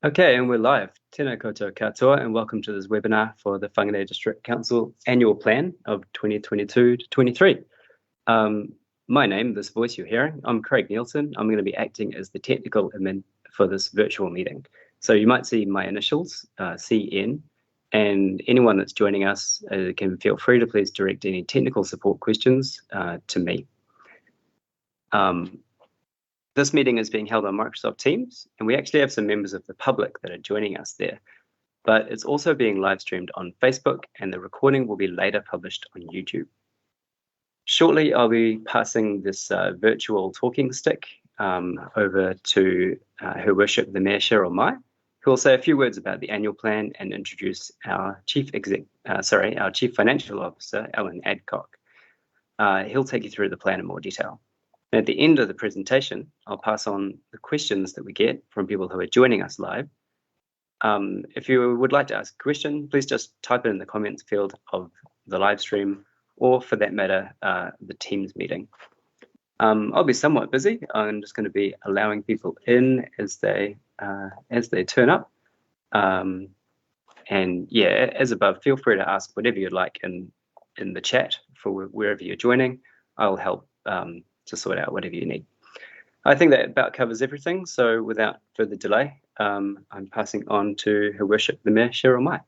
Okay, and we're live. Tēnā koutou katoa, and welcome to this webinar for the Whangarei District Council Annual Plan of 2022 to 23. My name, this voice you're hearing, I'm Craig Nielsen. I'm going to be acting as the technical admin for this virtual meeting. So you might see my initials, CN, and anyone that's joining us can feel free to please direct any technical support questions to me. This meeting is being held on Microsoft Teams, and we actually have some members of the public that are joining us there. But it's also being live streamed on Facebook, and the recording will be later published on YouTube. Shortly, I'll be passing this virtual talking stick over to Her Worship the Mayor, Cheryl Mai, who will say a few words about the annual plan and introduce our Chief Financial Officer, Alan Adcock. He'll take you through the plan in more detail. At the end of the presentation, I'll pass on the questions that we get from people who are joining us live. If you would like to ask a question, please just type it in the comments field of the live stream, or for that matter, the Teams meeting. I'll be somewhat busy. I'm just going to be allowing people in as they turn up. And yeah, as above, feel free to ask whatever you'd like in the chat for wherever you're joining. I'll help to sort out whatever you need. I think that about covers everything. So without further delay, I'm passing on to Her Worship the Mayor, Cheryl Mai.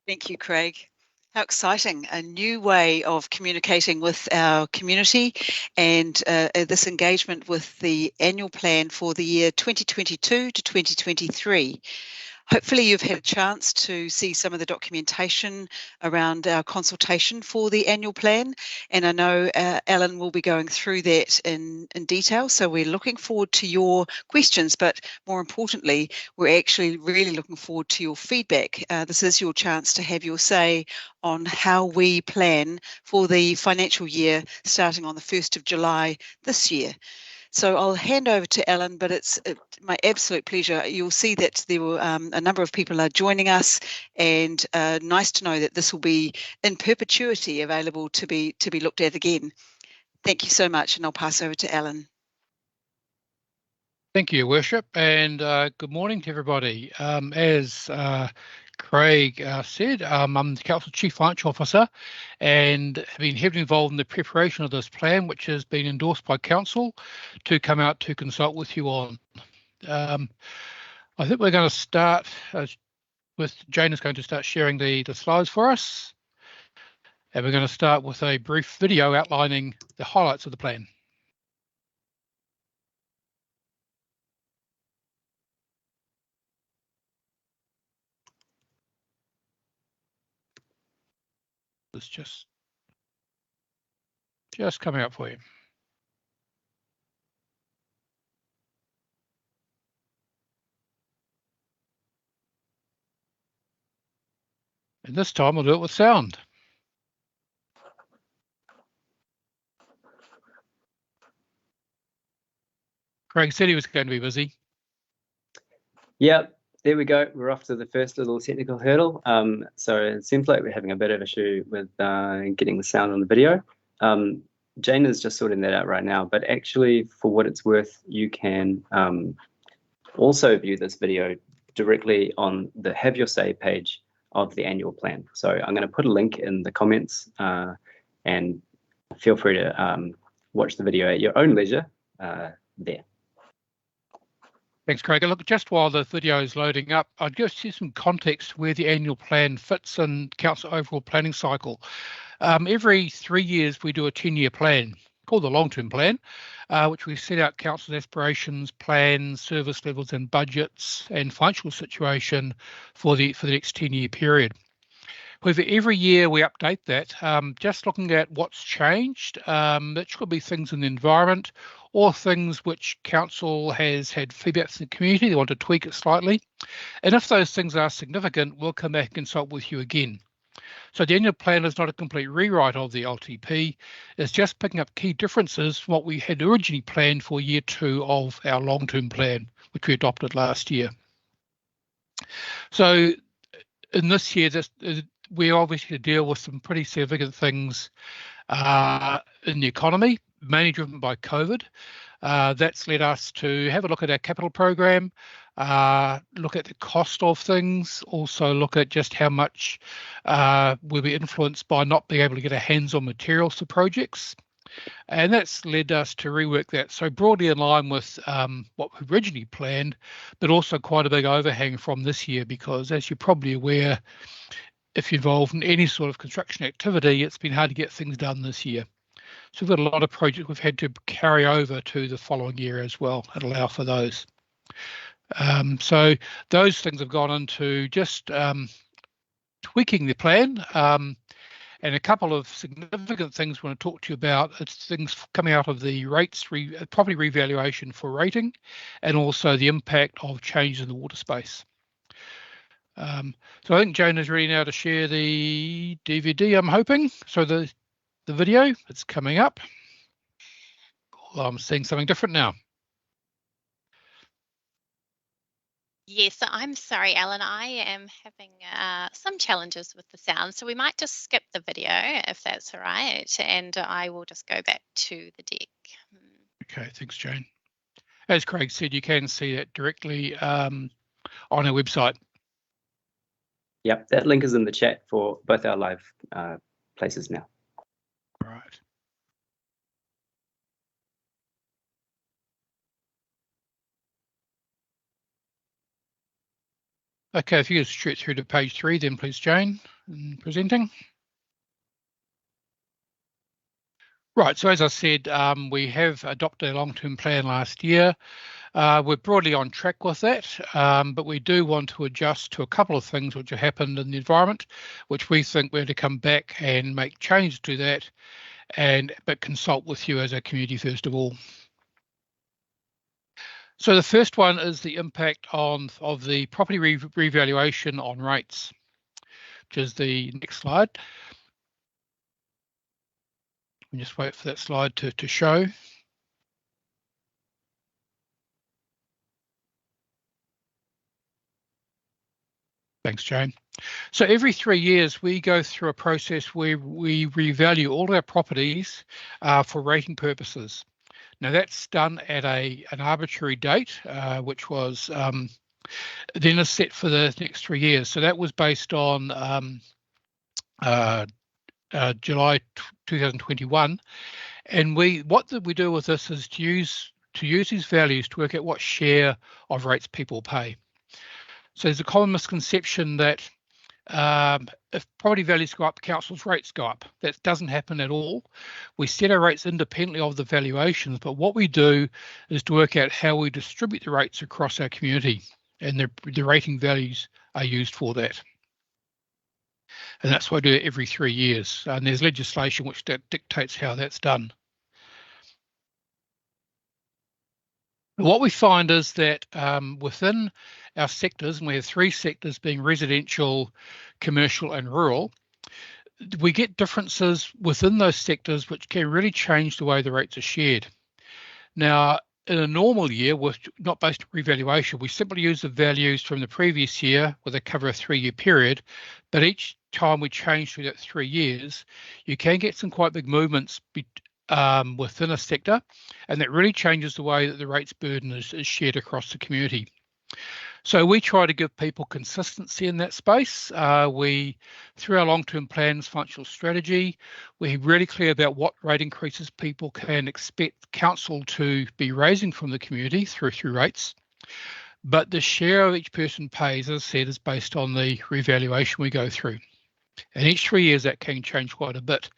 Thank you, Craig. How exciting, a new way of communicating with our community and this engagement with the annual plan for the year 2022 to 2023. Hopefully you've had a chance to see some of the documentation around our consultation for the annual plan, and I know Alan will be going through that in detail, so we're looking forward to your questions, but more importantly, we're actually really looking forward to your feedback. This is your chance to have your say on how we plan for the financial year starting on the 1st of July this year. So I'll hand over to Alan, but it's my absolute pleasure. You'll see that there were a number of people are joining us, and nice to know that this will be in perpetuity available to be looked at again. Thank you so much, and I'll pass over to Alan. Thank you, Your Worship, and good morning to everybody. As Craig said, I'm the Council Chief Financial Officer and have been heavily involved in the preparation of this plan, which has been endorsed by Council to come out to consult with you on. I think we're going to start with Jane is going to start sharing the slides for us. And we're going to start with a brief video outlining the highlights of the plan. It's just coming up for you. And this time I'll do it with sound. Craig said he was going to be busy. Yep, there we go. We're off to the first little technical hurdle. So it seems like we're having a bit of issue with getting the sound on the video. Jane is just sorting that out right now, but actually, for what it's worth, you can also view this video directly on the Have Your Say page of the annual plan. So I'm going to put a link in the comments and feel free to watch the video at your own leisure there. Thanks, Craig. Look, just while the video is loading up, I'd give you some context where the annual plan fits in Council overall planning cycle. Every 3 years, we do a 10-year plan called the long-term plan, which we set out Council's aspirations, plans, service levels and budgets and financial situation for the next 10-year period. However, every year we update that, just looking at what's changed. That could be things in the environment or things which Council has had feedback from the community, they want to tweak it slightly. And if those things are significant, we'll come back and consult with you again. So the annual plan is not a complete rewrite of the LTP, it's just picking up key differences from what we had originally planned for year 2 of our long-term plan, which we adopted last year. So in this year, we obviously deal with some pretty significant things in the economy, mainly driven by COVID. That's led us to have a look at our capital program, look at the cost of things, also look at just how much we'll be influenced by not being able to get our hands on materials for projects. And that's led us to rework that. So broadly in line with what we originally planned, but also quite a big overhang from this year, because as you're probably aware, if you're involved in any sort of construction activity, it's been hard to get things done this year. So we've got a lot of projects we've had to carry over to the following year as well and allow for those. So those things have gone into just tweaking the plan. And a couple of significant things we want to talk to you about. It's things coming out of the rates, property revaluation for rating, and also the impact of changes in the water space. So I think Jane is ready now to share the DVD, I'm hoping. So the video, it's coming up. Well, I'm seeing something different now. Yes, I'm sorry, Alan. I am having some challenges with the sound, so we might just skip the video if that's all right, and I will just go back to the deck. Okay, thanks, Jane. As Craig said, you can see that directly on our website. Yep, that link is in the chat for both our live places now. Right. Okay, if you just straight through to page 3, then please, Jane, presenting. Right, so as I said, we have adopted a long-term plan last year. We're broadly on track with that, but we do want to adjust to a couple of things which have happened in the environment, which we think we're to come back and make changes to that, but consult with you as a community first of all. So the first one is the impact of the property revaluation on rates, which is the next slide. We'll just wait for that slide to show. Thanks, Jane. So every 3 years, we go through a process where we revalue all of our properties for rating purposes. Now that's done at an arbitrary date, which was then is set for the next 3 years. So that was based on July 2021. And what we do with this is to use these values to work out what share of rates people pay. So there's a common misconception that if property values go up, council's rates go up. That doesn't happen at all. We set our rates independently of the valuations, but what we do is to work out how we distribute the rates across our community, and the rating values are used for that. And that's why I do it every 3 years. And there's legislation which dictates how that's done. What we find is that within our sectors, and we have 3 sectors being residential, commercial and rural, we get differences within those sectors which can really change the way the rates are shared. Now, in a normal year, with not based on revaluation, we simply use the values from the previous year with a cover a 3-year period, but each time we change through that 3 years, you can get some quite big movements within a sector, and that really changes the way that the rates burden is shared across the community. So we try to give people consistency in that space. Through our long-term plans, functional strategy, we're really clear about what rate increases people can expect council to be raising from the community through rates. But the share of each person pays, as I said, is based on the revaluation we go through. And each 3 years that can change quite a bit.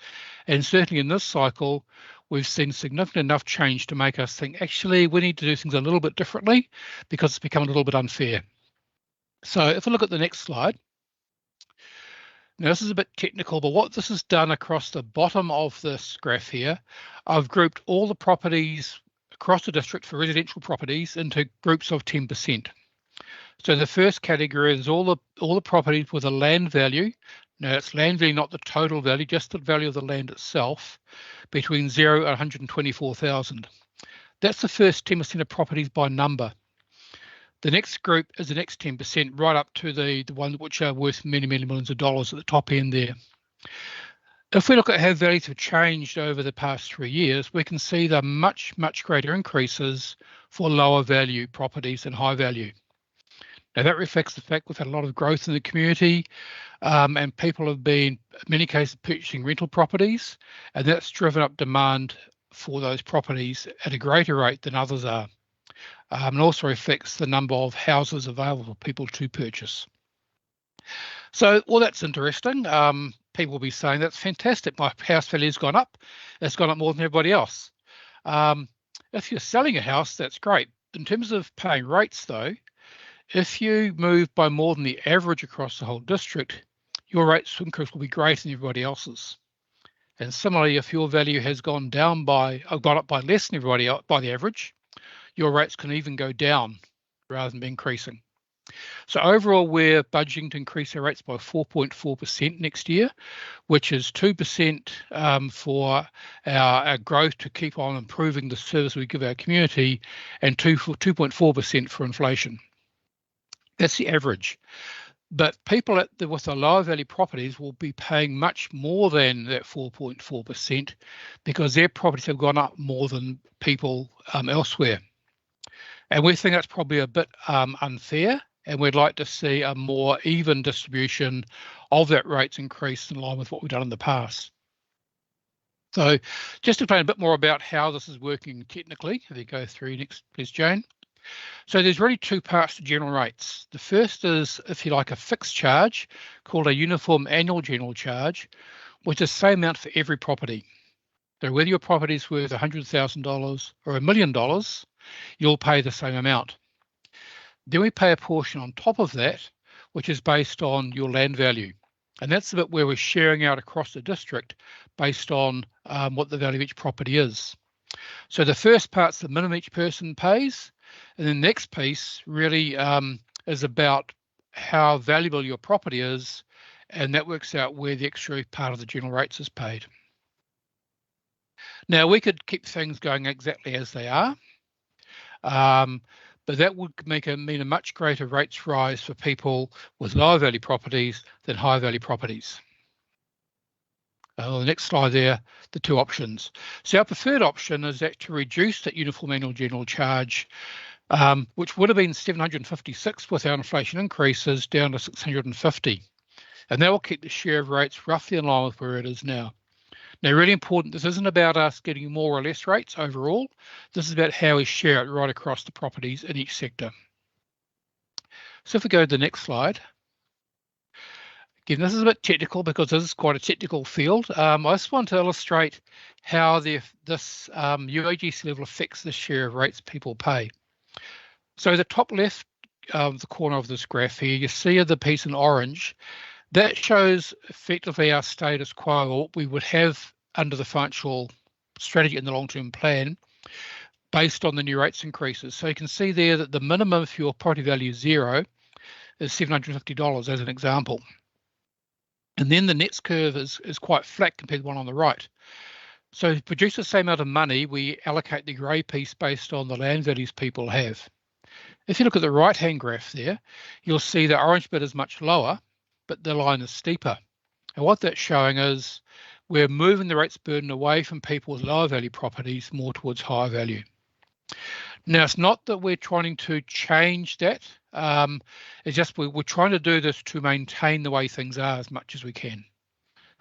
And certainly in this cycle, we've seen significant enough change to make us think, actually, we need to do things a little bit differently because it's become a little bit unfair. So if we look at the next slide. Now this is a bit technical, but what this has done across the bottom of this graph here, I've grouped all the properties across the district for residential properties into groups of 10%. So the first category is all the properties with a land value. Now it's land value, not the total value, just the value of the land itself, between 0 and 124,000. That's the first 10% of properties by number. The next group is the next 10%, right up to the ones which are worth many, many millions of dollars at the top end there. If we look at how values have changed over the past 3 years, we can see the much greater increases for lower value properties and high value. Now that reflects the fact we've had a lot of growth in the community, and people have been, in many cases, purchasing rental properties, and that's driven up demand for those properties at a greater rate than others are. And also reflects the number of houses available for people to purchase. So, well, that's interesting. People will be saying, that's fantastic. My house value's gone up. It's gone up more than everybody else. If you're selling a house, that's great. In terms of paying rates, though, if you move by more than the average across the whole district, your rates increase will be greater than everybody else's. And similarly, if your value has gone up by less than everybody else, by the average, your rates can even go down rather than increasing. So overall, we're budgeting to increase our rates by 4.4% next year, which is 2% for our growth to keep on improving the service we give our community, and 2.4% for inflation. That's the average. But people with the lower value properties will be paying much more than that 4.4% because their properties have gone up more than people elsewhere. And we think that's probably a bit unfair, and we'd like to see a more even distribution of that rates increase in line with what we've done in the past. So just to explain a bit more about how this is working technically, if you go through next, please, Jane. So there's really two parts to general rates. The first is, if you like, a fixed charge called a uniform annual general charge, which is the same amount for every property. So whether your property is worth $100,000 or $1 million, you'll pay the same amount. Then we pay a portion on top of that, which is based on your land value. And that's the bit where we're sharing out across the district based on what the value of each property is. So the first part's the minimum each person pays, and the next piece really is about how valuable your property is, and that works out where the extra part of the general rates is paid. Now, we could keep things going exactly as they are, but that would mean a much greater rates rise for people with lower value properties than higher value properties. On the next slide there, the two options. So our preferred option is to reduce that uniform annual general charge, which would have been $756 with our inflation increases, down to $650. And that will keep the share of rates roughly in line with where it is now. Now, really important, this isn't about us getting more or less rates overall. This is about how we share it right across the properties in each sector. So if we go to the next slide. Again, this is a bit technical because this is quite a technical field. I just want to illustrate how this UAGC level affects the share of rates people pay. So the top left the corner of this graph here, you see the piece in orange. That shows effectively our status quo, or what we would have under the financial strategy in the long-term plan based on the new rates increases. So you can see there that the minimum for your property value 0 is $750 as an example. And then the next curve is quite flat compared to the one on the right. So to produce the same amount of money, we allocate the grey piece based on the land values people have. If you look at the right-hand graph there, you'll see the orange bit is much lower, but the line is steeper. And what that's showing is we're moving the rates burden away from people with lower value properties more towards higher value. Now, it's not that we're trying to change that. It's just we're trying to do this to maintain the way things are as much as we can.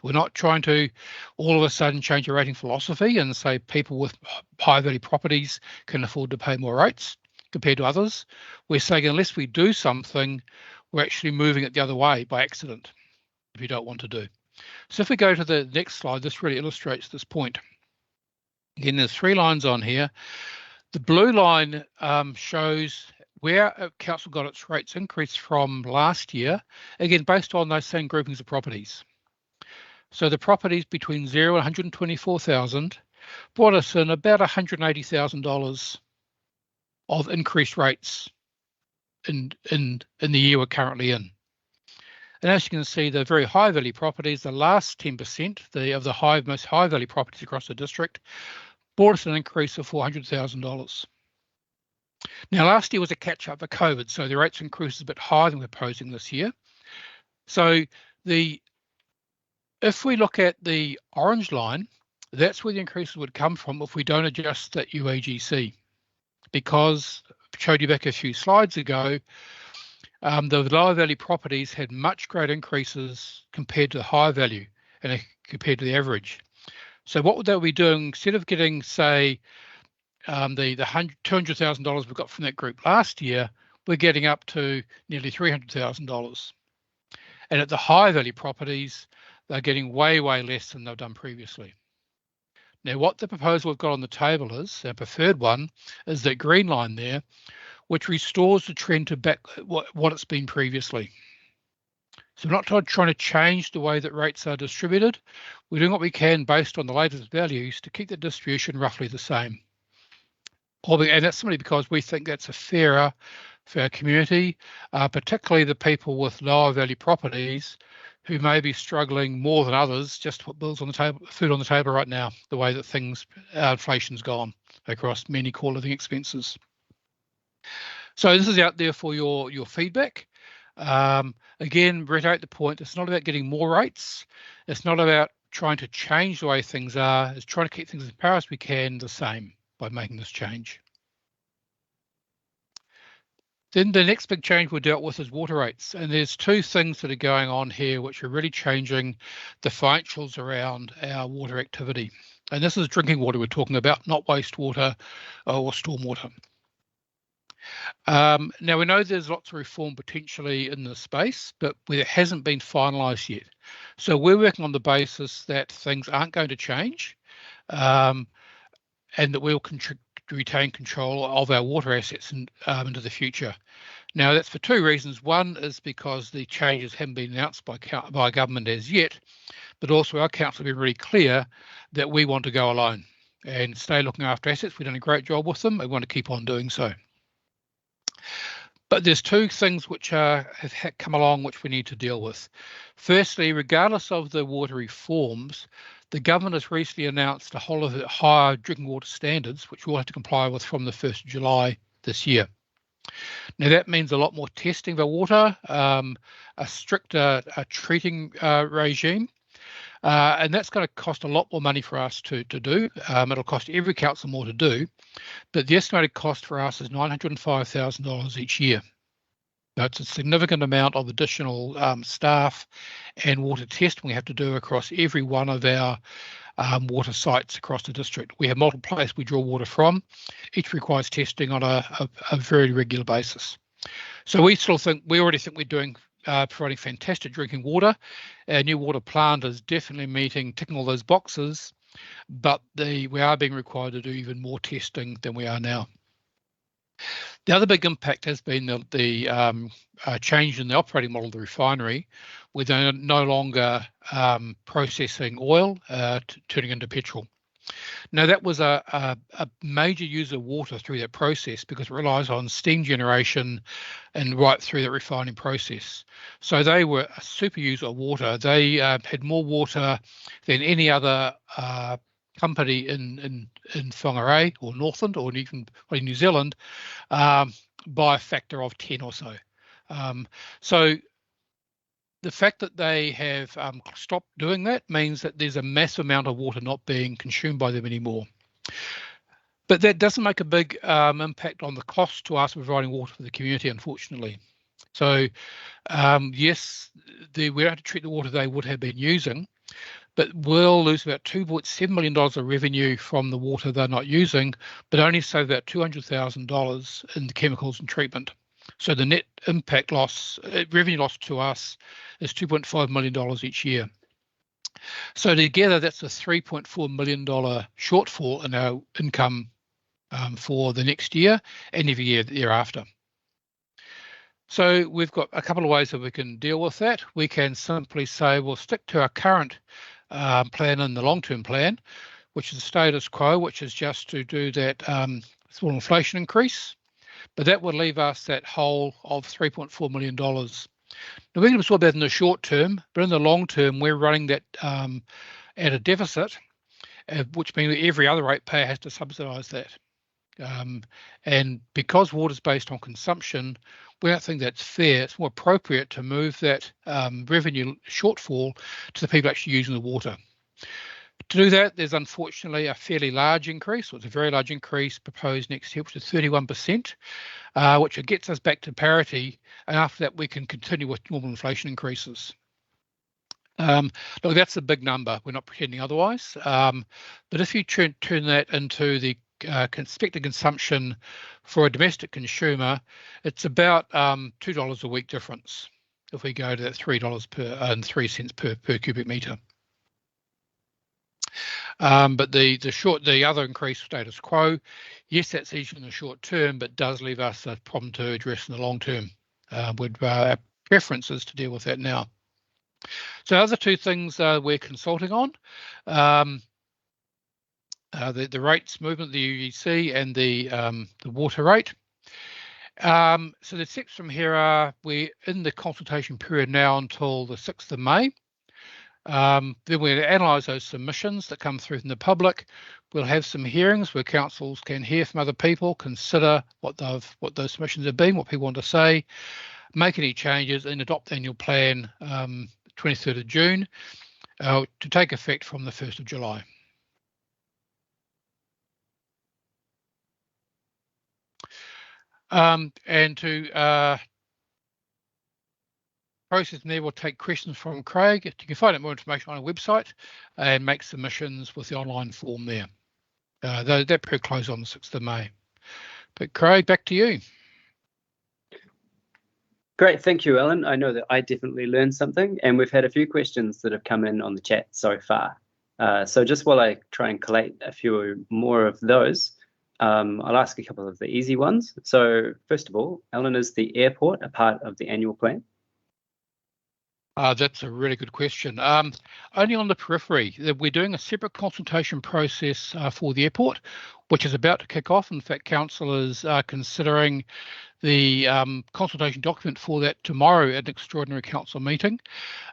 We're not trying to all of a sudden change our rating philosophy and say people with high value properties can afford to pay more rates compared to others. We're saying unless we do something, we're actually moving it the other way by accident, if you don't want to do. So if we go to the next slide, this really illustrates this point. Again, there's 3 lines on here. The blue line shows where council got its rates increase from last year, again, based on those same groupings of properties. So the properties between 0 and 124,000 brought us in about $180,000 of increased rates in the year we're currently in. And as you can see, the very high value properties, the last 10% of the most high value properties across the district, brought us an increase of $400,000. Now, last year was a catch-up for COVID, so the rates increase is a bit higher than we're proposing this year. So if If we look at the orange line, that's where the increases would come from if we don't adjust that UAGC. Because I showed you back a few slides ago, the lower value properties had much greater increases compared to the higher value and compared to the average. So what would they be doing instead of getting, say, the $200,000 we got from that group last year, we're getting up to nearly $300,000. And at the higher value properties, they're getting way, way less than they've done previously. Now, what the proposal we've got on the table is, our preferred one, is that green line there, which restores the trend to back what it's been previously. So we're not trying to change the way that rates are distributed. We're doing what we can based on the latest values to keep the distribution roughly the same. And that's simply because we think that's a fairer for our community, particularly the people with lower value properties who may be struggling more than others just to put bills on the table, food on the table right now, the way that inflation's gone across many core living expenses. So this is out there for your feedback. Again, reiterate the point, it's not about getting more rates. It's not about trying to change the way things are. It's trying to keep things as far as we can the same by making this change. Then the next big change we dealt with is water rates. And there's two things that are going on here which are really changing the financials around our water activity. And this is drinking water we're talking about, not wastewater or stormwater. Now, we know there's lots of reform potentially in this space, but it hasn't been finalised yet. So we're working on the basis that things aren't going to change and that we'll retain control of our water assets into the future. Now, that's for two reasons. One is because the changes haven't been announced by government as yet, but also our council have been really clear that we want to go alone and stay looking after assets. We've done a great job with them. We want to keep on doing so. But there's two things which have come along which we need to deal with. Firstly, regardless of the water reforms, the government has recently announced a whole of higher drinking water standards, which we'll have to comply with from the 1st of July this year. Now, that means a lot more testing of our water, a stricter treating regime, and that's going to cost a lot more money for us to do. It'll cost every council more to do, but the estimated cost for us is $905,000 each year. That's a significant amount of additional staff and water testing we have to do across every one of our water sites across the district. We have multiple places we draw water from. Each requires testing on a very regular basis. So we already think we're providing fantastic drinking water. Our new water plant is definitely ticking all those boxes, but we are being required to do even more testing than we are now. The other big impact has been the change in the operating model of the refinery, where they're no longer processing oil, turning into petrol. Now, that was a major user of water through that process because it relies on steam generation and right through the refining process. So they were a super user of water. They had more water than any other company in Whangarei or Northland or even New Zealand by a factor of 10 or so. So the fact that they have stopped doing that means that there's a massive amount of water not being consumed by them anymore. But that doesn't make a big impact on the cost to us providing water for the community, unfortunately. So yes, we have to treat the water they would have been using, but we'll lose about $2.7 million of revenue from the water they're not using, but only save about $200,000 in the chemicals and treatment. So the net impact loss, revenue loss to us is $2.5 million each year. So together, that's a $3.4 million shortfall in our income for the next year and every year thereafter. So we've got a couple of ways that we can deal with that. We can simply say we'll stick to our current plan in the long-term plan, which is the status quo, which is just to do that small inflation increase. But that would leave us that hole of $3.4 million. Now, we can absorb that in the short term, but in the long term, we're running that at a deficit, which means every other ratepayer has to subsidise that. And because water is based on consumption, we don't think that's fair. It's more appropriate to move that revenue shortfall to the people actually using the water. To do that, there's unfortunately a fairly large increase, or it's a very large increase proposed next year, which is 31%, which gets us back to parity. And after that, we can continue with normal inflation increases. Look, that's a big number. We're not pretending otherwise. But if you turn that into the expected consumption for a domestic consumer, it's about $2 a week difference if we go to that $3 per and 3 cents per cubic metre. But the other increase status quo, yes, that's easy in the short term, but does leave us a problem to address in the long term. Our preference is to deal with that now. So the other two things we're consulting on, the rates movement, the UEC, and the water rate. So the steps from here are, we're in the consultation period now until the 6th of May. Then we'll analyse those submissions that come through from the public. We'll have some hearings where councils can hear from other people, consider what those submissions have been, what people want to say, make any changes, and adopt the annual plan 23rd of June to take effect from the 1st of July. And to process there, we'll take questions from Craig. You can find out more information on our website and make submissions with the online form there. That period closes on the 6th of May. But Craig, back to you. Great, thank you, Alan. I know that I definitely learned something, and we've had a few questions that have come in on the chat so far. So just while I try and collate a few more of those, I'll ask a couple of the easy ones. So first of all, Alan, is the airport a part of the annual plan? That's a really good question. Only on the periphery. We're doing a separate consultation process for the airport, which is about to kick off. In fact, council is considering the consultation document for that tomorrow at an extraordinary council meeting.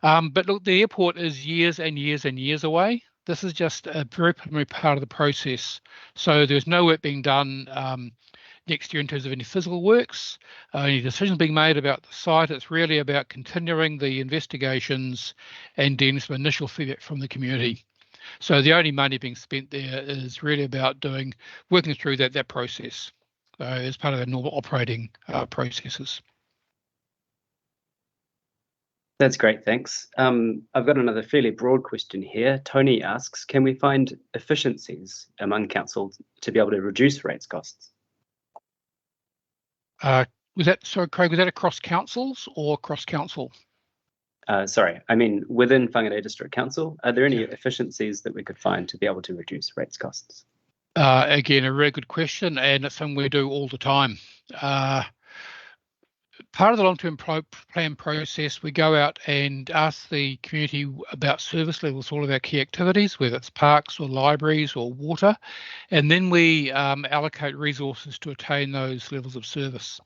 But look, the airport is years and years and years away. This is just a very preliminary part of the process. So there's no work being done next year in terms of any physical works, any decisions being made about the site. It's really about continuing the investigations and getting some initial feedback from the community. So the only money being spent there is really about working through that process as part of our normal operating processes. That's great, thanks. I've got another fairly broad question here. Tony asks, can we find efficiencies among councils to be able to reduce rates costs? Sorry, Craig, was that across councils or across council? Sorry, I mean within Whangarei District Council, are there any efficiencies that we could find to be able to reduce rates costs? Again, a really good question, and it's something we do all the time. Part of the long-term plan process, we go out and ask the community about service levels, all of our key activities, whether it's parks or libraries or water, and then we allocate resources to attain those levels of service.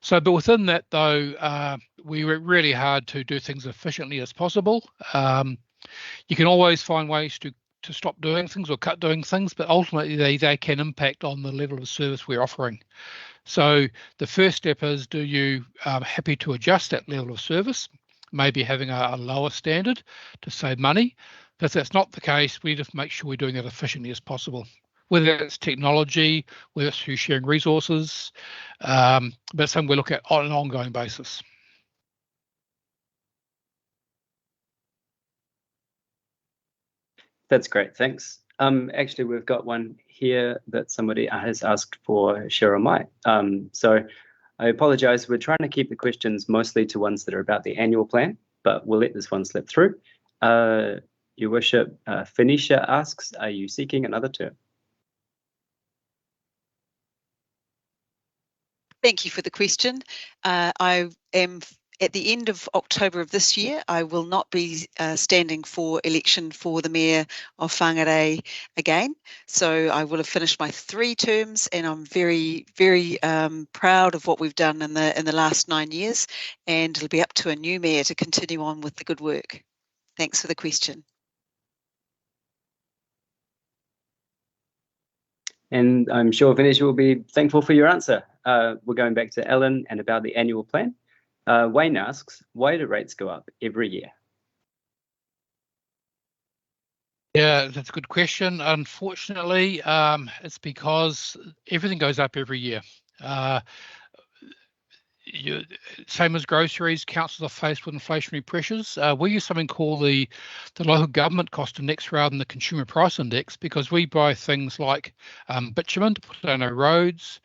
So, but within that, though, we work really hard to do things efficiently as possible. You can always find ways to stop doing things or cut doing things, but ultimately they can impact on the level of service we're offering. So the first step is, do you happy to adjust that level of service, maybe having a lower standard to save money? But if that's not the case, we need to make sure we're doing that efficiently as possible, whether it's technology, whether it's through sharing resources, but something we look at on an ongoing basis. That's great, thanks. Actually, we've got one here that somebody has asked for Cheryl Mai. So I apologise, we're trying to keep the questions mostly to ones that are about the annual plan, but we'll let this one slip through. Your Worship, Phoenicia asks, are you seeking another term? Thank you for the question. I am at the end of October of this year. I will not be standing for election for the Mayor of Whangarei again. So I will have finished my 3 terms, and I'm very, very proud of what we've done in the last 9 years. And it'll be up to a new Mayor to continue on with the good work. Thanks for the question. And I'm sure Phoenicia will be thankful for your answer. we're going back to Ellen and about the annual plan. Wayne asks, why do rates go up every year? Yeah, that's a good question. Unfortunately, it's because everything goes up every year. Same as groceries, councils are faced with inflationary pressures. We use something called the local government cost index rather than the consumer price index, because we buy things like bitumen to put on our roads,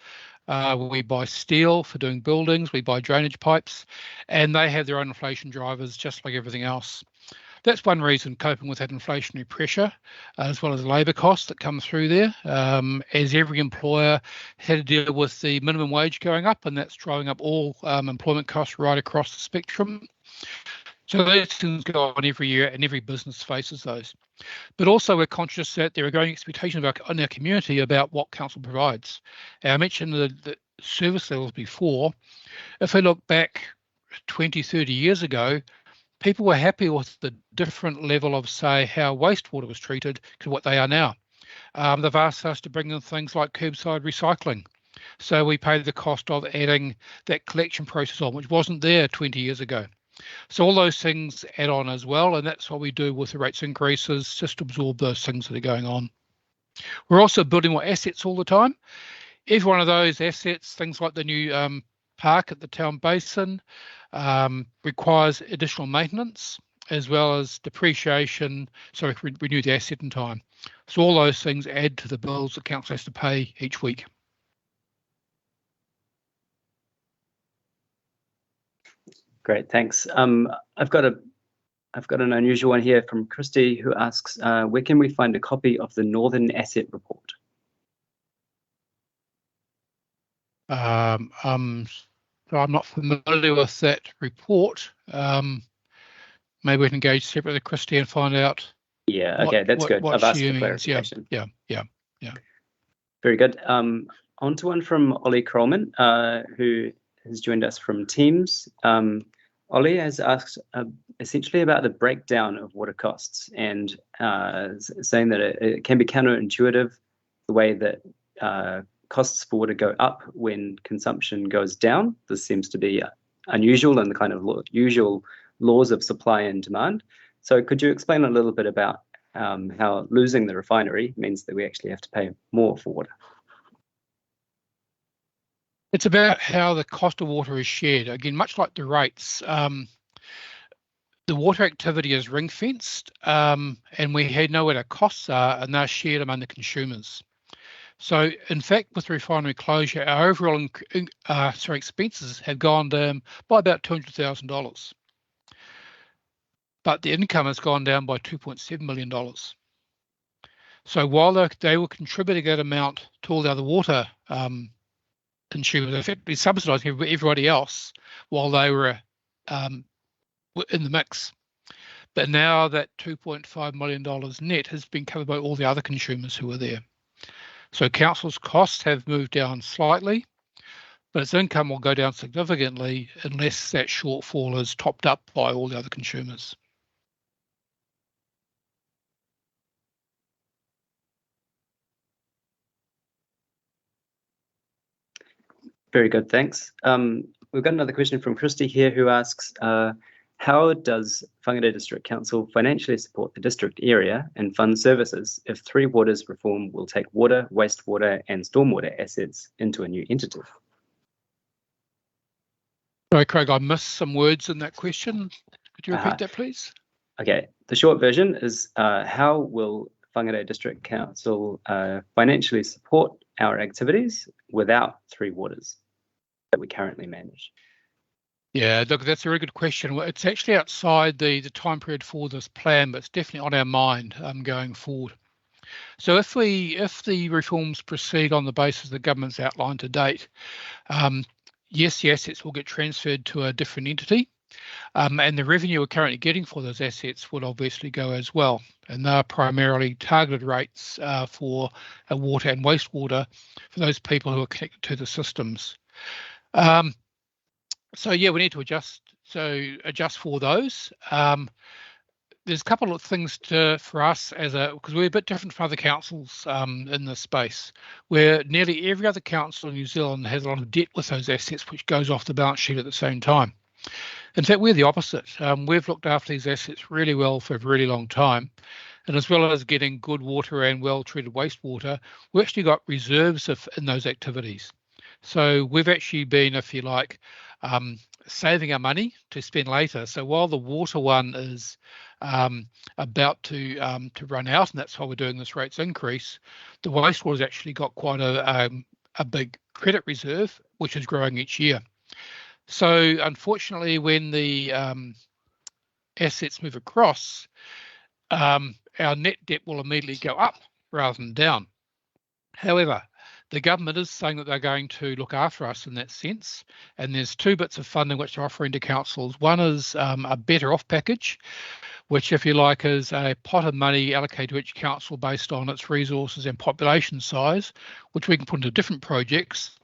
we buy steel for doing buildings, we buy drainage pipes, and they have their own inflation drivers just like everything else. That's one reason coping with that inflationary pressure, as well as labour costs that come through there, as every employer had to deal with the minimum wage going up, and that's driving up all employment costs right across the spectrum. So those things go on every year, and every business faces those. But also we're conscious that there are growing expectations in our community about what council provides. And I mentioned the service levels before. If we look back 20, 30 years ago, people were happy with the different level of, say, how wastewater was treated to what they are now. They've asked us to bring in things like curbside recycling. So we pay the cost of adding that collection process on, which wasn't there 20 years ago. So all those things add on as well, and that's what we do with the rates increases, just to absorb those things that are going on. We're also building more assets all the time. Every one of those assets, things like the new park at the town basin, requires additional maintenance as well as depreciation, so we can renew the asset in time. So all those things add to the bills that council has to pay each week. Great, thanks. I've got an unusual one here from Christy, who asks, where can we find a copy of the Northern Asset Report? So I'm not familiar with that report. Maybe we can engage separately with Christy and find out. Yeah, okay, that's good. I've asked for clarification. Yeah. Very good. On to one from Ollie Krollman, who has joined us from Teams. Ollie has asked essentially about the breakdown of water costs, and saying that it can be counterintuitive the way that costs for water go up when consumption goes down. This seems to be unusual in the kind of usual laws of supply and demand. So could you explain a little bit about how losing the refinery means that we actually have to pay more for water? It's about how the cost of water is shared. Again, much like the rates, the water activity is ring-fenced, and we know what our costs are, and they're shared among the consumers. So, in fact, with refinery closure, our overall expenses have gone down by about $200,000. But the income has gone down by $2.7 million. So while they were contributing that amount to all the other water consumers, effectively subsidising everybody else while they were in the mix. But now that $2.5 million net has been covered by all the other consumers who are there. So council's costs have moved down slightly, but its income will go down significantly unless that shortfall is topped up by all the other consumers. Very good, thanks. We've got another question from Christy here, who asks, how does Whangarei District Council financially support the district area and fund services if Three Waters reform will take water, wastewater and stormwater assets into a new entity? Sorry, Craig, I missed some words in that question. Could you repeat that, please? Okay, the short version is, how will Whangarei District Council financially support our activities without Three Waters that we currently manage? Yeah, look, that's a really good question. It's actually outside the time period for this plan, but it's definitely on our mind going forward. So if the reforms proceed on the basis the government's outlined to date, yes, the assets will get transferred to a different entity, and the revenue we're currently getting for those assets will obviously go as well. And they're primarily targeted rates for water and wastewater for those people who are connected to the systems. So yeah, we need to adjust for those. there's a couple of things for us because we're a bit different from other councils in this space, where nearly every other council in New Zealand has a lot of debt with those assets, which goes off the balance sheet at the same time. In fact, we're the opposite. We've looked after these assets really well for a really long time. And as well as getting good water and well-treated wastewater, we've actually got reserves in those activities. So we've actually been, if you like, saving our money to spend later. So while the water one is about to run out, and that's why we're doing this rates increase, the wastewater's actually got quite a big credit reserve, which is growing each year. So unfortunately, when the assets move across, our net debt will immediately go up rather than down. However, the government is saying that they're going to look after us in that sense, and there's two bits of funding which they're offering to councils. One is a better off package, which, if you like, is a pot of money allocated to each council based on its resources and population size, which we can put into different projects.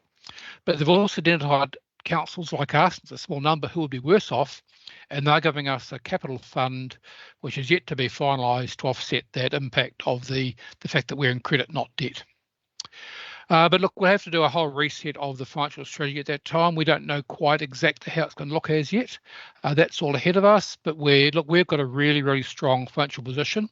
But they've also identified councils like us, it's a small number, who would be worse off, and they're giving us a capital fund which is yet to be finalised to offset that impact of the fact that we're in credit, not debt. But look, we'll have to do a whole reset of the financial strategy at that time. We don't know quite exactly how it's going to look as yet. That's all ahead of us, but we've got a really, really strong financial position.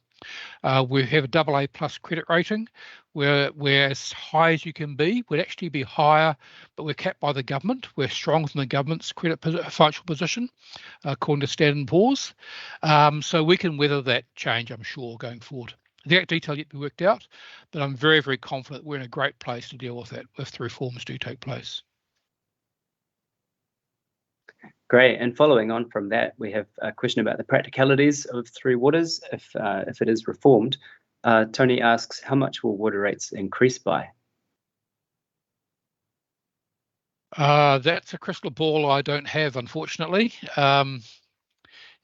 We have a AA+ credit rating. We're as high as you can be. We'd actually be higher, but we're capped by the government. We're stronger than the government's financial position, according to Standard & Poor's. So we can weather that change, I'm sure, going forward. The exact detail yet to be worked out, but I'm very, very confident we're in a great place to deal with that if the reforms do take place. Great. And following on from that, we have a question about the practicalities of Three Waters if it is reformed. Tony asks, how much will water rates increase by? That's a crystal ball I don't have, unfortunately.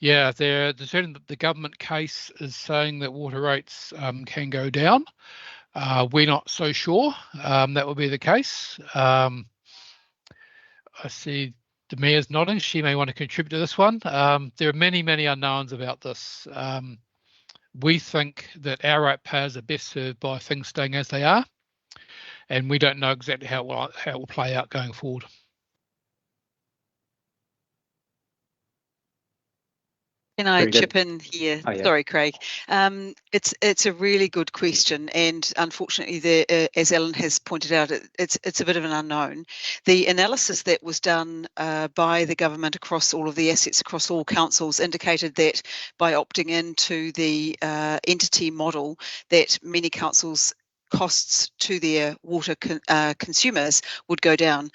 Yeah, the government case is saying that water rates can go down. We're not so sure that will be the case. I see the mayor's nodding. She may want to contribute to this one. There are many, many unknowns about this. We think that our ratepayers are best served by things staying as they are, and we don't know exactly how it will play out going forward. Can I chip in here? Oh, yeah. Sorry, Craig. It's a really good question, and unfortunately, as Ellen has pointed out, it's a bit of an unknown. The analysis that was done by the government across all of the assets across all councils indicated that by opting into the entity model, that many councils' costs to their water consumers would go down.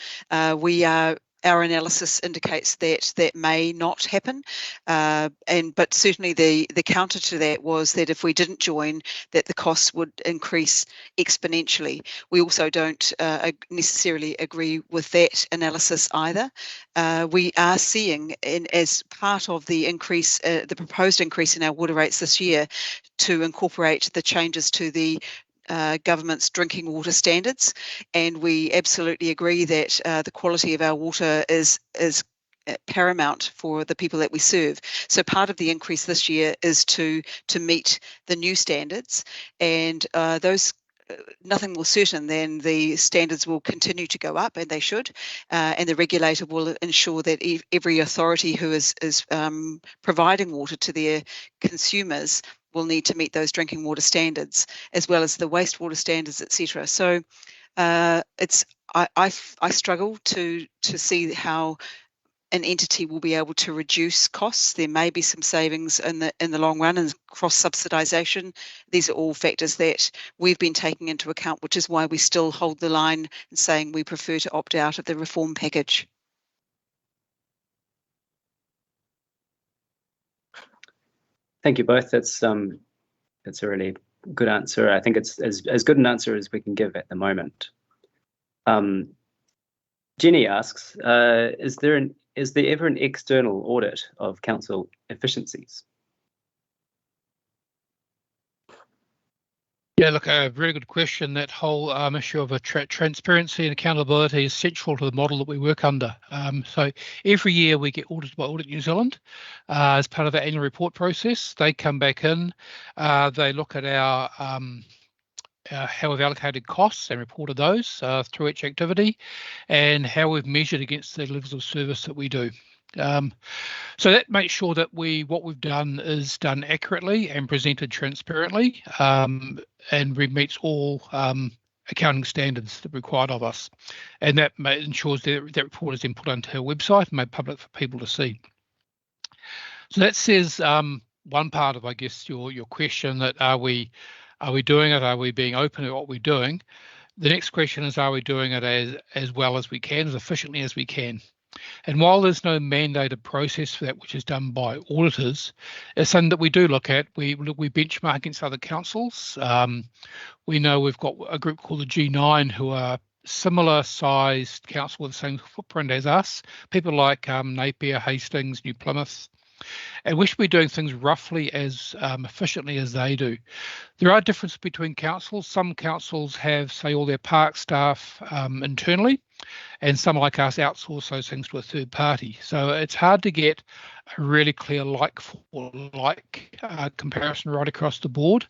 Our analysis indicates that may not happen, but certainly the counter to that was that if we didn't join, that the costs would increase exponentially. We also don't necessarily agree with that analysis either. We are seeing, as part of the increase, the proposed increase in our water rates this year, to incorporate the changes to the government's drinking water standards, and we absolutely agree that the quality of our water is paramount for the people that we serve. So part of the increase this year is to meet the new standards, and those nothing more certain than the standards will continue to go up, and they should, and the regulator will ensure that every authority who is providing water to their consumers will need to meet those drinking water standards, as well as the wastewater standards, etc. So I struggle to see how an entity will be able to reduce costs. There may be some savings in the long run, and cross subsidisation. These are all factors that we've been taking into account, which is why we still hold the line and saying we prefer to opt out of the reform package. Thank you both. That's a really good answer. I think it's as good an answer as we can give at the moment. Jenny asks, is there ever an external audit of council efficiencies? Yeah, look, a very good question. That whole issue of transparency and accountability is central to the model that we work under. So every year we get audited by Audit New Zealand as part of our annual report process. They come back in, they look at our how we've allocated costs and reported those through each activity, and how we've measured against the levels of service that we do. So that makes sure that what we've done is done accurately and presented transparently, and meets all accounting standards that are required of us. And that ensures that report is then put onto our website and made public for people to see. So that says one part of, I guess, your question, that are we doing it? Are we being open at what we're doing? The next question is, are we doing it as well as we can, as efficiently as we can? And while there's no mandated process for that, which is done by auditors, it's something that we do look at. We benchmark against other councils. We know we've got a group called the G9 who are similar sized council with the same footprint as us. People like Napier, Hastings, New Plymouth. And we should be doing things roughly as efficiently as they do. There are differences between councils. Some councils have, say, all their park staff internally, and some like us outsource those things to a third party. So it's hard to get a really clear like-for-like comparison right across the board.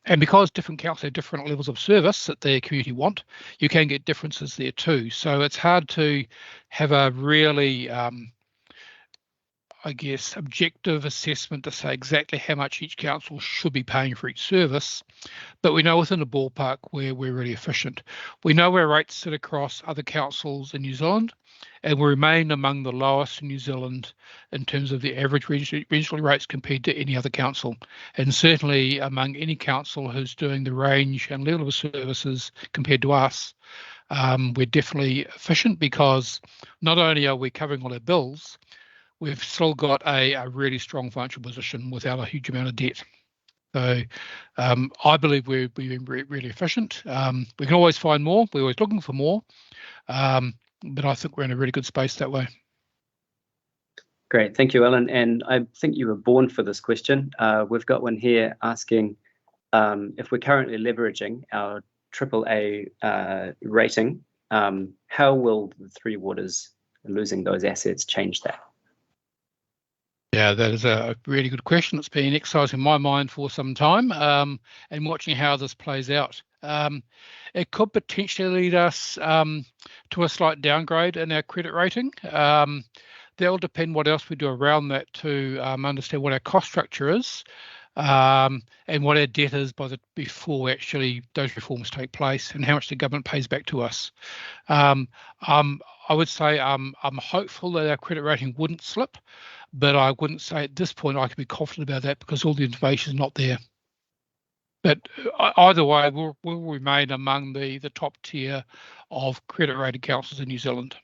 And because different councils have different levels of service that their community want, you can get differences there too. So it's hard to have a really I guess, objective assessment to say exactly how much each council should be paying for each service, but we know within a ballpark where we're really efficient. We know where rates sit across other councils in New Zealand, and we remain among the lowest in New Zealand in terms of the average regional rates compared to any other council, and certainly among any council who's doing the range and level of services compared to us. We're definitely efficient because not only are we covering all our bills, we've still got a really strong financial position without a huge amount of debt. So I believe we're being really efficient. We can always find more. We're always looking for more, but I think we're in a really good space that way. Great, thank you, Alan. And I think you were born for this question. We've got one here asking if we're currently leveraging our AAA rating, how will the Three Waters losing those assets change that? Yeah, that is a really good question. It's been exercising my mind for some time, and watching how this plays out. It could potentially lead us to a slight downgrade in our credit rating. That'll depend what else we do around that to understand what our cost structure is, and what our debt is before actually those reforms take place, and how much the government pays back to us. I would say I'm hopeful that our credit rating wouldn't slip, but I wouldn't say at this point I can be confident about that because all the information is not there. But either way, we'll remain among the top tier of credit rated councils in New Zealand.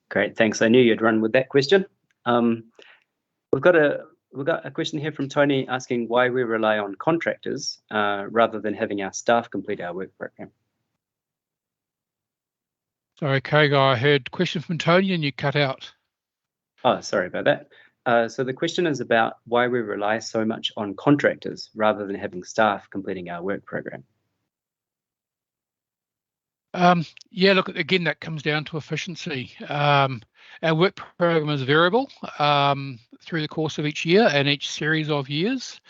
Great, thanks. I knew you'd run with that question. We've got a question here from Tony asking why we rely on contractors rather than having our staff complete our work program. Sorry, Kago, I heard question from Tony and you cut out. Oh, sorry about that. So the question is about why we rely so much on contractors rather than having staff completing our work program. Yeah, look, again, that comes down to efficiency. Our work program is variable through the course of each year and each series of years.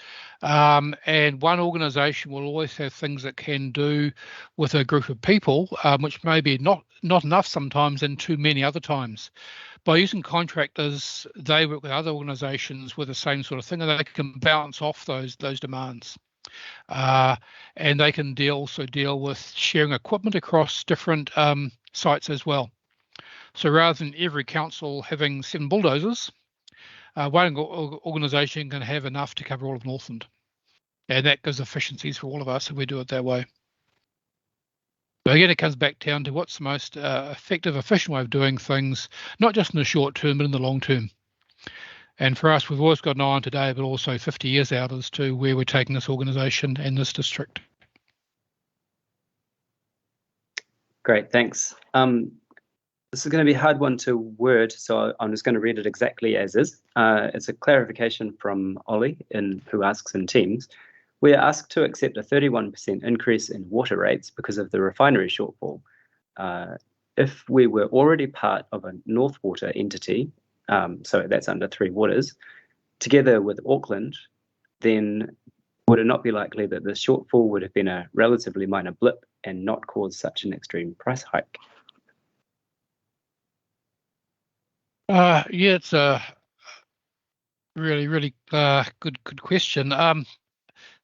And one organisation will always have things that can do with a group of people, which may be not enough sometimes and too many other times. By using contractors, they work with other organisations with the same sort of thing, and they can bounce off those demands. And they can also deal with sharing equipment across different sites as well. So rather than every council having 7 bulldozers, one organisation can have enough to cover all of Northland. And that gives efficiencies for all of us if we do it that way. But again, it comes back down to what's the most effective, efficient way of doing things, not just in the short term, but in the long term. And for us, we've always got an eye on today, but also 50 years out as to where we're taking this organisation and this district. Great, thanks. This is going to be a hard one to word, so I'm just going to read it exactly as is. It's a clarification from Ollie, who asks in Teams, We are asked to accept a 31% increase in water rates because of the refinery shortfall. If we were already part of a North Water entity, so that's under Three Waters, together with Auckland, then would it not be likely that the shortfall would have been a relatively minor blip and not cause such an extreme price hike? Yeah, it's a really good question.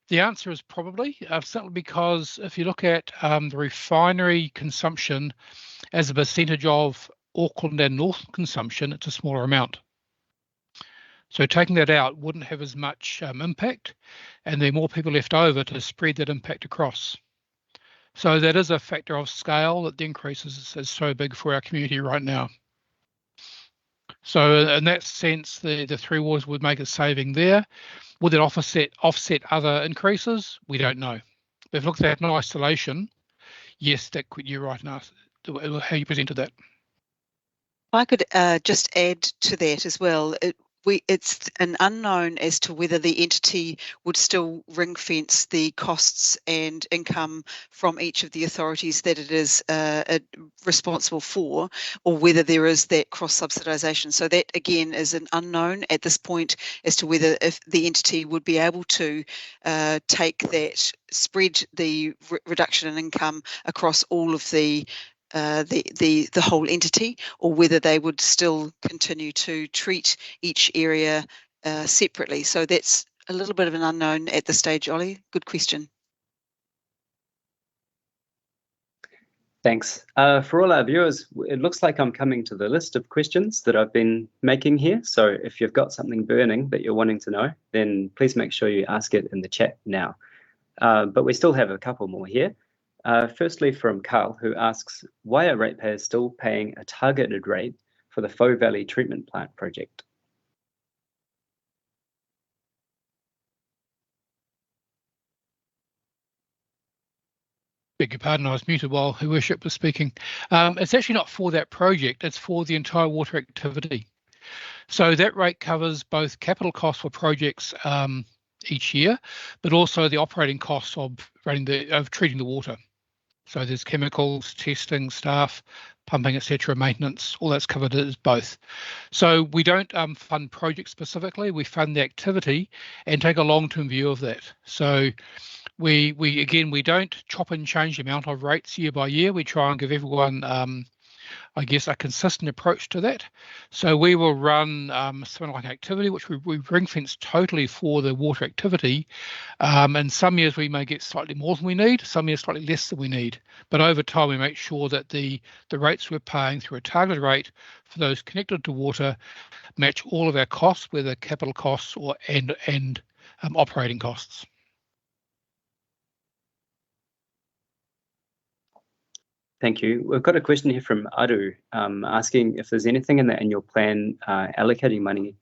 The answer is probably, simply because if you look at the refinery consumption as a percentage of Auckland and North consumption, it's a smaller amount. So taking that out wouldn't have as much impact, and there are more people left over to spread that impact across. So that is a factor of scale, that the increase is so big for our community right now. So in that sense, the Three Waters would make a saving there. Would it offset other increases? We don't know. But if you look at that in isolation, yes, you're right in how you presented that. If I could just add to that as well, it's an unknown as to whether the entity would still ring fence the costs and income from each of the authorities that it is responsible for, or whether there is that cross subsidisation. So that again is an unknown at this point as to whether if the entity would be able to spread the reduction in income across all of the whole entity, or whether they would still continue to treat each area separately. So that's a little bit of an unknown at this stage, Ollie. Good question. Thanks. For all our viewers, it looks like I'm coming to the list of questions that I've been making here. So if you've got something burning that you're wanting to know, then please make sure you ask it in the chat now. But we still have a couple more here. Firstly, from Carl, who asks, why are ratepayers still paying a targeted rate for the Faux Valley Treatment Plant project? Beg your pardon, I was muted while Her Worship was speaking. It's actually not for that project, it's for the entire water activity. So that rate covers both capital costs for projects each year, but also the operating costs of treating the water. So there's chemicals, testing, staff, pumping, etc., maintenance, all that's covered as both. So we don't fund projects specifically, we fund the activity and take a long-term view of that. So we don't chop and change the amount of rates year by year. We try and give everyone I guess, a consistent approach to that. So we will run something like an activity, which we ring fence totally for the water activity. And some years we may get slightly more than we need, some years slightly less than we need. But over time, we make sure that the rates we're paying through a targeted rate for those connected to water match all of our costs, whether capital costs or and operating costs. Thank you. We've got a question here from Aru asking if there's anything in the annual plan allocating money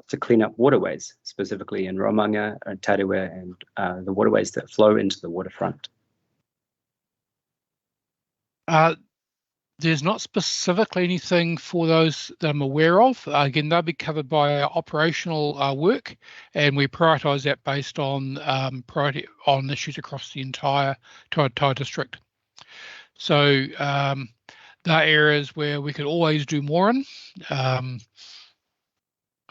to clean up waterways, specifically in Romanga, Tarewa, and the waterways that flow into the waterfront. There's not specifically anything for those that I'm aware of. Again, they'll be covered by our operational work, and we prioritise that based on priority on issues across the entire district. So there are areas where we could always do more in, but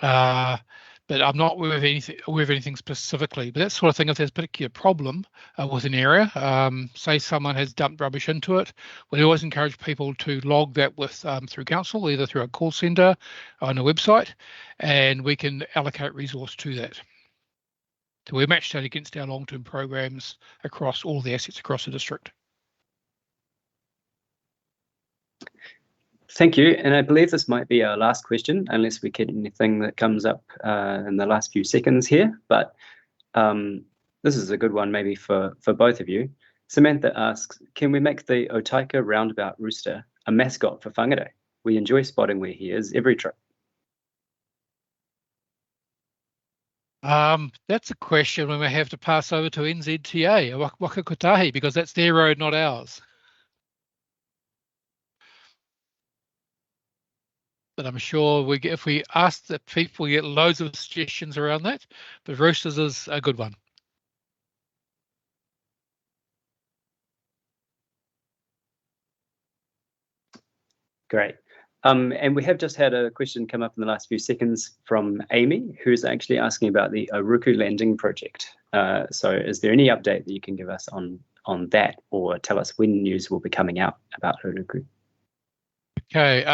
I'm not aware of anything specifically. But that sort of thing, if there's a particular problem with an area, say someone has dumped rubbish into it, we always encourage people to log that through council, either through a call centre or on a website, and we can allocate resource to that. So we match that against our long-term programs across all the assets across the district. Thank you. And I believe this might be our last question, unless we get anything that comes up in the last few seconds here. But this is a good one maybe for both of you. Samantha asks, can we make the Otaika roundabout rooster a mascot for Whangarei? We enjoy spotting where he is every trip. That's a question when we have to pass over to NZTA, Waka Kotahi, because that's their road, not ours. But I'm sure if we ask the people, we get loads of suggestions around that. But roosters is a good one. Great. And we have just had a question come up in the last few seconds from Amy, who's actually asking about the Oruku landing project. So is there any update that you can give us on that, or tell us when news will be coming out about Oruku? Okay,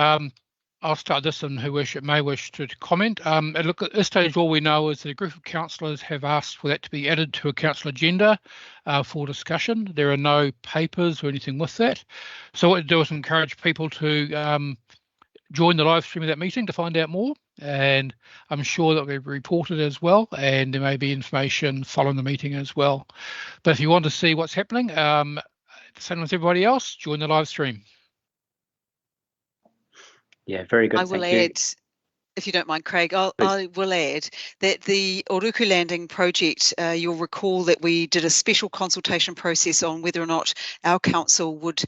I'll start this, and who may wish to comment. And look, at this stage, all we know is that a group of councillors have asked for that to be added to a council agenda for discussion. There are no papers or anything with that. So what we do is encourage people to join the live stream of that meeting to find out more, and I'm sure that will be reported as well, and there may be information following the meeting as well. But if you want to see what's happening, same as everybody else, join the live stream. Yeah, very good. I will add, if you don't mind, Craig, I will add that the Oruku Landing project, you'll recall that we did a special consultation process on whether or not our council would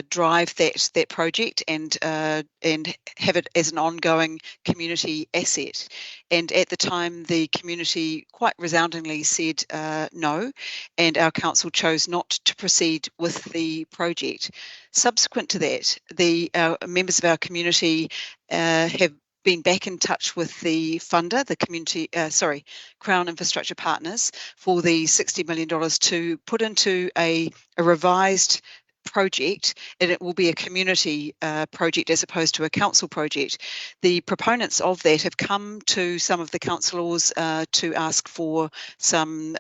drive that project and have it as an ongoing community asset. And at the time, the community quite resoundingly said no, and our council chose not to proceed with the project. Subsequent to that, the members of our community have been back in touch with the funder, the Crown Infrastructure Partners, for the $60 million to put into a revised project, and it will be a community project as opposed to a council project. The proponents of that have come to some of the councillors to ask for some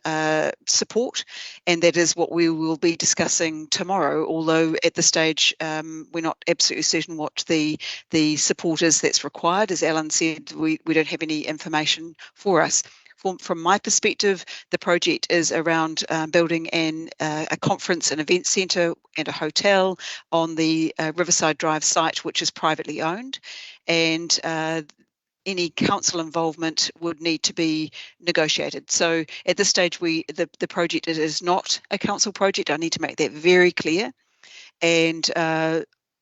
support, and that is what we will be discussing tomorrow, although at this stage we're not absolutely certain what the support is that's required. As Alan said, we don't have any information for us. From my perspective, the project is around building a conference and event centre and a hotel on the Riverside Drive site, which is privately owned, and any council involvement would need to be negotiated. So at this stage, the project is not a council project. I need to make that very clear. And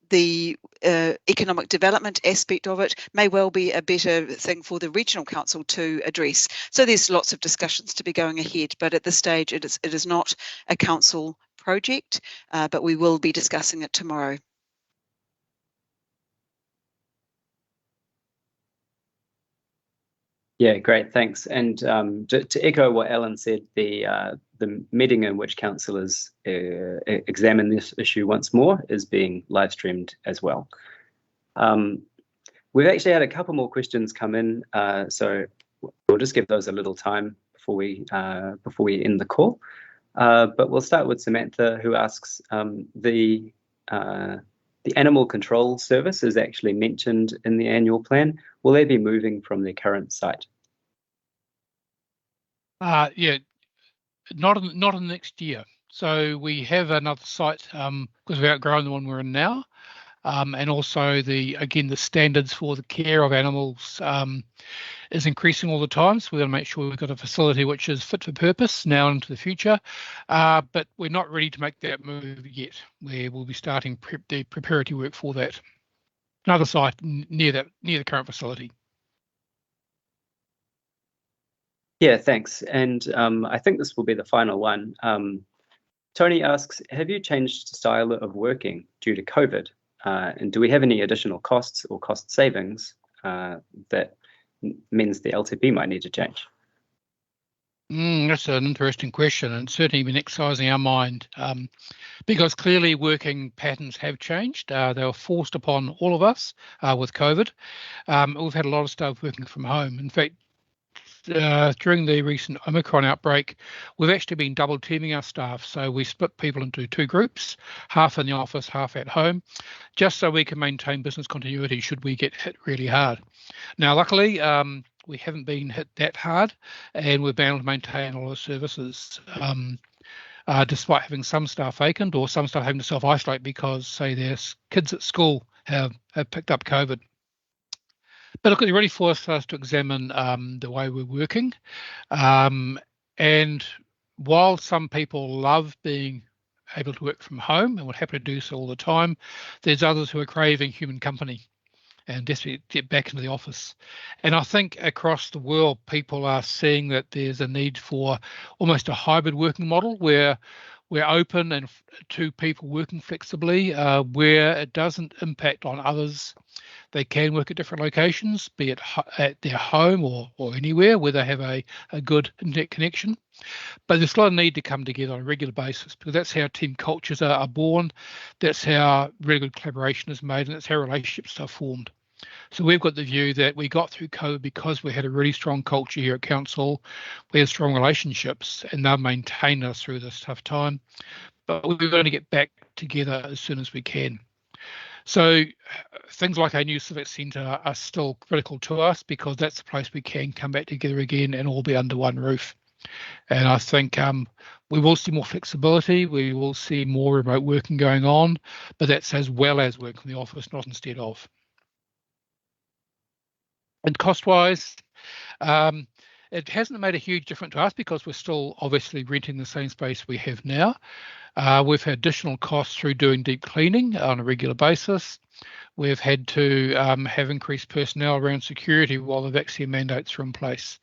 the economic development aspect of it may well be a better thing for the regional council to address. So there's lots of discussions to be going ahead, but at this stage it is not a council project, but we will be discussing it tomorrow. Yeah, great, thanks. And to echo what Alan said, the meeting in which councillors examine this issue once more is being live streamed as well. We've actually had a couple more questions come in, so we'll just give those a little time before we end the call. But we'll start with Samantha, who asks, the animal control service is actually mentioned in the annual plan. Will they be moving from their current site? Yeah, not in the next year. So we have another site because we've outgrown the one we're in now, and also the standards for the care of animals is increasing all the time. So we're going to make sure we've got a facility which is fit for purpose now into the future. But we're not ready to make that move yet. We'll be starting the preparatory work for that. Another site near the current facility. Yeah, thanks. And I think this will be the final one. Tony asks, have you changed style of working due to COVID? And do we have any additional costs or cost savings that means the LTP might need to change? That's an interesting question, and certainly been exercising our mind because clearly working patterns have changed. They were forced upon all of us with COVID. We've had a lot of staff working from home. In fact, during the recent Omicron outbreak, we've actually been double teaming our staff. So we split people into two groups, half in the office, half at home, just so we can maintain business continuity should we get hit really hard. Now, luckily, we haven't been hit that hard, and we've been able to maintain all the services, despite having some staff vacant or some staff having to self-isolate because, say, their kids at school have picked up COVID. But look, it's really forced us to examine the way we're working. And while some people love being able to work from home and would happy to do so all the time, there's others who are craving human company and desperately get back into the office. And I think across the world, people are seeing that there's a need for almost a hybrid working model where We're open and to people working flexibly where it doesn't impact on others. They can work at different locations, be it at their home or anywhere where they have a good internet connection. But there's a lot of need to come together on a regular basis, because that's how team cultures are born, that's how really good collaboration is made, and that's how relationships are formed. So we've got the view that we got through COVID because we had a really strong culture here at Council, we had strong relationships, and they've maintained us through this tough time. But we're going to get back together as soon as we can. So things like our new Civic Centre are still critical to us, because that's the place we can come back together again and all be under one roof. And I think we will see more flexibility, we will see more remote working going on, but that's as well as work in the office, not instead of. And cost-wise, it hasn't made a huge difference to us, because we're still obviously renting the same space we have now. We've had additional costs through doing deep cleaning on a regular basis. We've had to have increased personnel around security while the vaccine mandates are in place.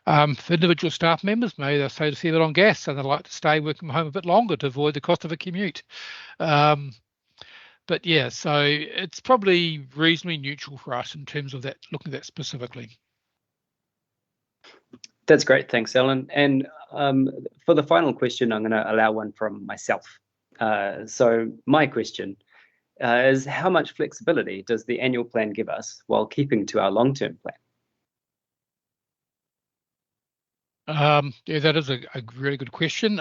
For individual staff members, maybe they'll say to see it on gas and they'd like to stay working from home a bit longer to avoid the cost of a commute. But yeah, so it's probably reasonably neutral for us in terms of that, looking at that specifically. That's great. Thanks, Alan. And for the final question, I'm going to allow one from myself. So my question is, how much flexibility does the annual plan give us while keeping to our long-term plan? Yeah, that is a really good question.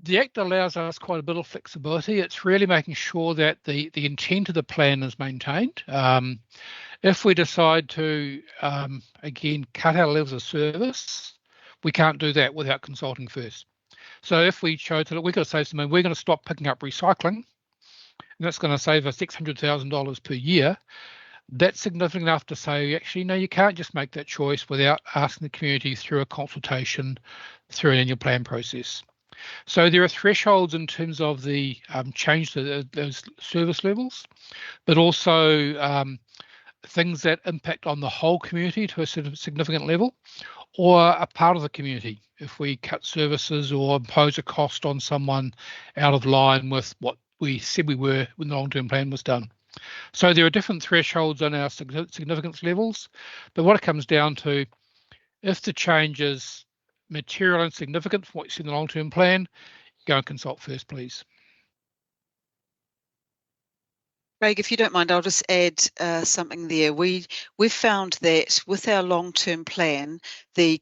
The Act allows us quite a bit of flexibility. It's really making sure that the intent of the plan is maintained. If we decide to, again, cut our levels of service, we can't do that without consulting first. So if we chose to, we've got to say to them, we're going to stop picking up recycling, and that's going to save us $600,000 per year. That's significant enough to say, actually, no, you can't just make that choice without asking the community through a consultation, through an annual plan process. So there are thresholds in terms of the change to those service levels, but also things that impact on the whole community to a sort of significant level, or a part of the community. If we cut services or impose a cost on someone out of line with what we said we were when the long-term plan was done. So there are different thresholds on our significance levels, but what it comes down to, if the change is material and significant for what you see in the long-term plan, go and consult first, please. Craig, if you don't mind, I'll just add something there. We've found that with our long-term plan, the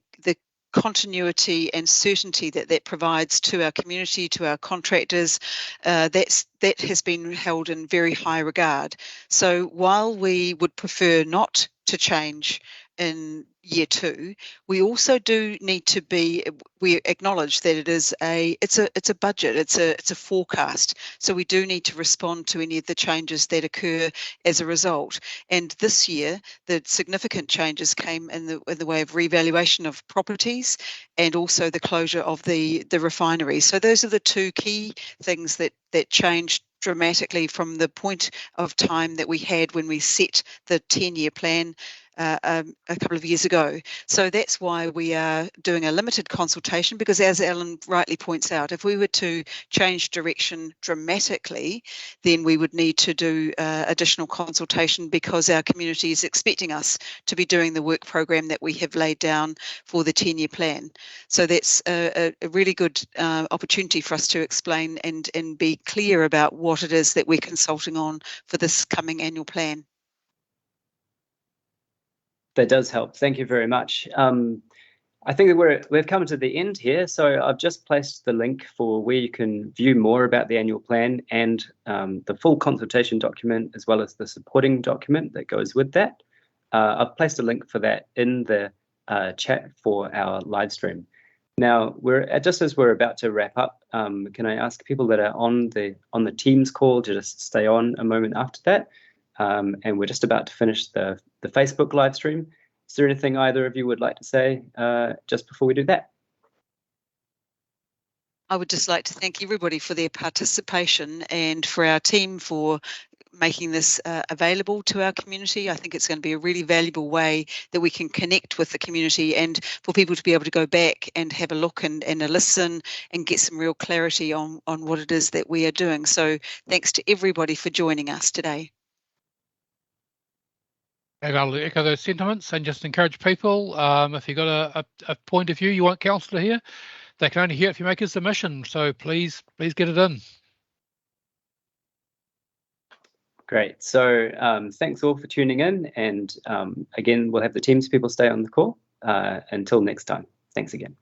continuity and certainty that provides to our community, to our contractors, that has been held in very high regard. So while we would prefer not to change in year 2, we also do need to we acknowledge that it's a budget, it's a forecast. So we do need to respond to any of the changes that occur as a result. And this year, the significant changes came in the way of revaluation of properties and also the closure of the refinery. So those are the two key things that changed dramatically from the point of time that we had when we set the 10-year plan a couple of years ago. So that's why we are doing a limited consultation, because as Alan rightly points out, if we were to change direction dramatically, then we would need to do additional consultation, because our community is expecting us to be doing the work program that we have laid down for the 10-year plan. So that's a really good opportunity for us to explain and be clear about what it is that we're consulting on for this coming annual plan. That does help. Thank you very much. I think that we've come to the end here, so I've just placed the link for where you can view more about the annual plan and the full consultation document, as well as the supporting document that goes with that. I've placed a link for that in the chat for our live stream. Now, just as we're about to wrap up, can I ask people that are on the Teams call to just stay on a moment after that? And we're just about to finish the Facebook live stream. Is there anything either of you would like to say just before we do that? I would just like to thank everybody for their participation, and for our team for making this available to our community. I think it's going to be a really valuable way that we can connect with the community, and for people to be able to go back and have a look and a listen and get some real clarity on what it is that we are doing. So thanks to everybody for joining us today. And I'll echo those sentiments and just encourage people, if you've got a point of view you want council to hear, they can only hear it if you make a submission. So please get it in. Great. So thanks all for tuning in. And again, we'll have the Teams people stay on the call until next time. Thanks again.